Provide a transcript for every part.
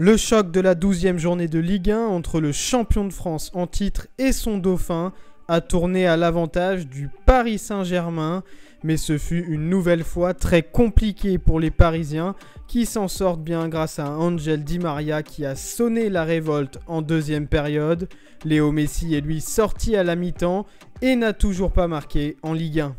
Le choc de la 12e journée de Ligue 1 entre le champion de France en titre et son dauphin a tourné à l'avantage du Paris Saint-Germain, mais ce fut une nouvelle fois très compliqué pour les Parisiens qui s'en sortent bien grâce à Ángel Di María qui a sonné la révolte en deuxième période. Léo Messi est lui sorti à la mi-temps et n'a toujours pas marqué en Ligue 1.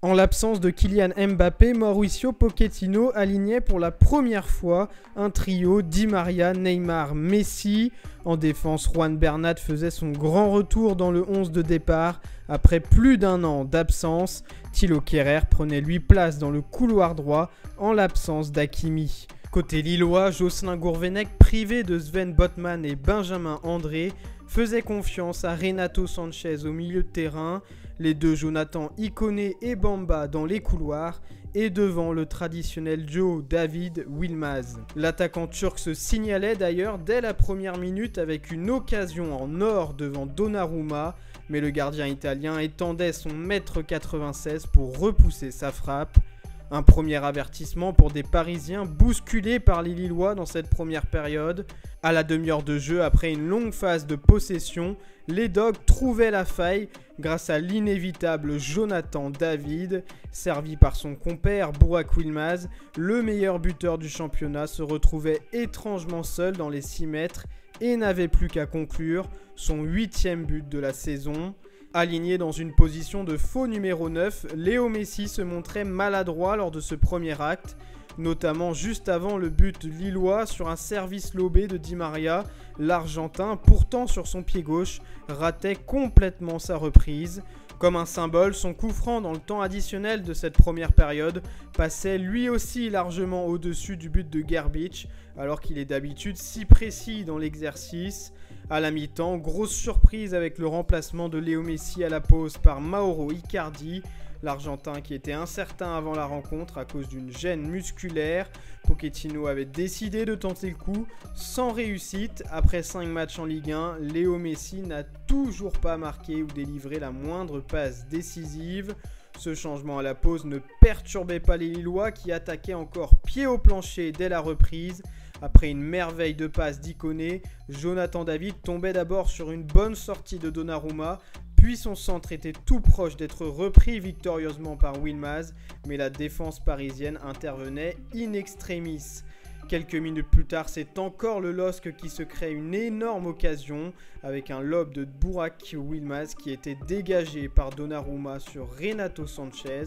En l'absence de Kylian Mbappé, Mauricio Pochettino alignait pour la première fois un trio Di María, Neymar, Messi. En défense, Juan Bernat faisait son grand retour dans le 11 de départ après plus d'un an d'absence. Thilo Kehrer prenait lui place dans le couloir droit en l'absence d'Hakimi. Côté lillois, Jocelyn Gourvenec, privé de Sven Botman et Benjamin André, faisait confiance à Renato Sanchez au milieu de terrain, les deux Jonathan Ikoné et Bamba dans les couloirs et devant le traditionnel duo David Yılmaz. L'attaquant turc se signalait d'ailleurs dès la première minute avec une occasion en or devant Donnarumma, mais le gardien italien étendait son 1m96 pour repousser sa frappe. Un premier avertissement pour des Parisiens bousculés par les Lillois dans cette première période. À la demi-heure de jeu, après une longue phase de possession, les Dogs trouvaient la faille grâce à l'inévitable Jonathan David. Servi par son compère Burak Yılmaz, le meilleur buteur du championnat se retrouvait étrangement seul dans les 6 mètres et n'avait plus qu'à conclure son 8e but de la saison. Aligné dans une position de faux numéro 9, Léo Messi se montrait maladroit lors de ce premier acte, notamment juste avant le but lillois sur un service lobé de Di María. L'Argentin, pourtant sur son pied gauche, ratait complètement sa reprise. Comme un symbole, son coup franc dans le temps additionnel de cette première période passait lui aussi largement au-dessus du but de Gerbic, alors qu'il est d'habitude si précis dans l'exercice. À la mi-temps, grosse surprise avec le remplacement de Léo Messi à la pause par Mauro Icardi, l'Argentin qui était incertain avant la rencontre à cause d'une gêne musculaire. Pochettino avait décidé de tenter le coup sans réussite. Après 5 matchs en Ligue 1, Léo Messi n'a toujours pas marqué ou délivré la moindre passe décisive. Ce changement à la pause ne perturbait pas les Lillois qui attaquaient encore pied au plancher dès la reprise. Après une merveille de passe d'Ikoné, Jonathan David tombait d'abord sur une bonne sortie de Donnarumma, puis son centre était tout proche d'être repris victorieusement par Yılmaz, mais la défense parisienne intervenait in extremis. Quelques minutes plus tard, c'est encore le LOSC qui se crée une énorme occasion avec un lob de Burak Yılmaz qui était dégagé par Donnarumma sur Renato Sanchez.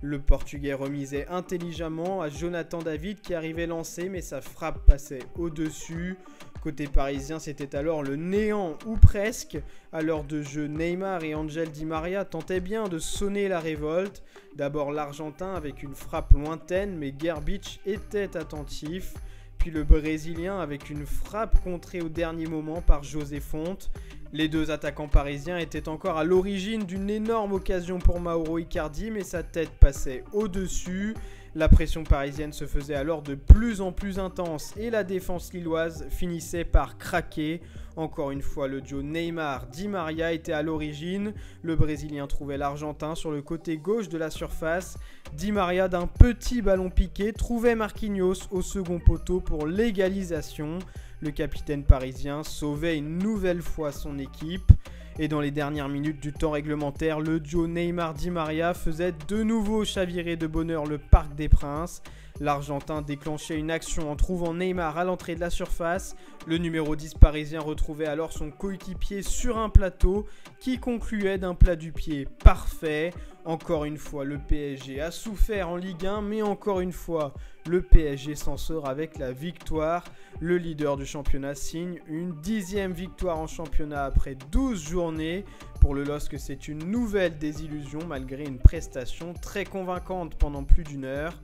Le Portugais remisait intelligemment à Jonathan David qui arrivait lancé, mais sa frappe passait au-dessus. Côté parisien, c'était alors le néant ou presque. À l'heure de jeu, Neymar et Ángel Di María tentaient bien de sonner la révolte. D'abord l'Argentin avec une frappe lointaine, mais Gerbic était attentif. Puis le Brésilien avec une frappe contrée au dernier moment par José Fonte. Les deux attaquants parisiens étaient encore à l'origine d'une énorme occasion pour Mauro Icardi, mais sa tête passait au-dessus. La pression parisienne se faisait alors de plus en plus intense et la défense lilloise finissait par craquer. Encore une fois, le duo Neymar-Di María était à l'origine. Le Brésilien trouvait l'Argentin sur le côté gauche de la surface. Di María, d'un petit ballon piqué, trouvait Marquinhos au second poteau pour l'égalisation. Le capitaine parisien sauvait une nouvelle fois son équipe. Et dans les dernières minutes du temps réglementaire, le duo Neymar-Di María faisait de nouveau chavirer de bonheur le Parc des Princes. L'Argentin déclenchait une action en trouvant Neymar à l'entrée de la surface. Le numéro 10 parisien retrouvait alors son coéquipier sur un plateau qui concluait d'un plat du pied parfait. Encore une fois, le PSG a souffert en Ligue 1, mais encore une fois, le PSG s'en sort avec la victoire. Le leader du championnat signe une 10e victoire en championnat après 12 journées. Pour le LOSC, c'est une nouvelle désillusion malgré une prestation très convaincante pendant plus d'une heure.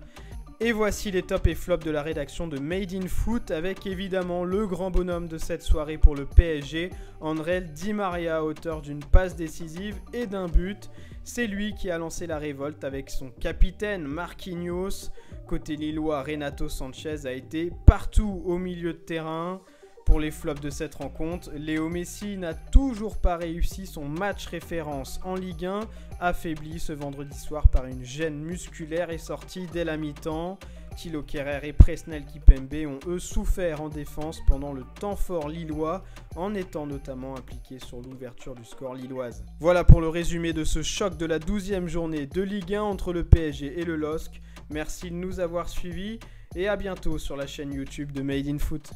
Et voici les tops et flops de la rédaction de Made in Foot avec évidemment le grand bonhomme de cette soirée pour le PSG, Ángel Di María, auteur d'une passe décisive et d'un but. C'est lui qui a lancé la révolte avec son capitaine Marquinhos. Côté lillois, Renato Sanchez a été partout au milieu de terrain. Pour les flops de cette rencontre, Léo Messi n'a toujours pas réussi son match référence en Ligue 1, affaibli ce vendredi soir par une gêne musculaire et sorti dès la mi-temps. Thilo Kehrer et Presnel Kimpembe ont eux souffert en défense pendant le temps fort lillois, en étant notamment impliqués sur l'ouverture du score lilloise. Voilà pour le résumé de ce choc de la 12e journée de Ligue 1 entre le PSG et le LOSC. Merci de nous avoir suivis et à bientôt sur la chaîne YouTube de Made in Foot.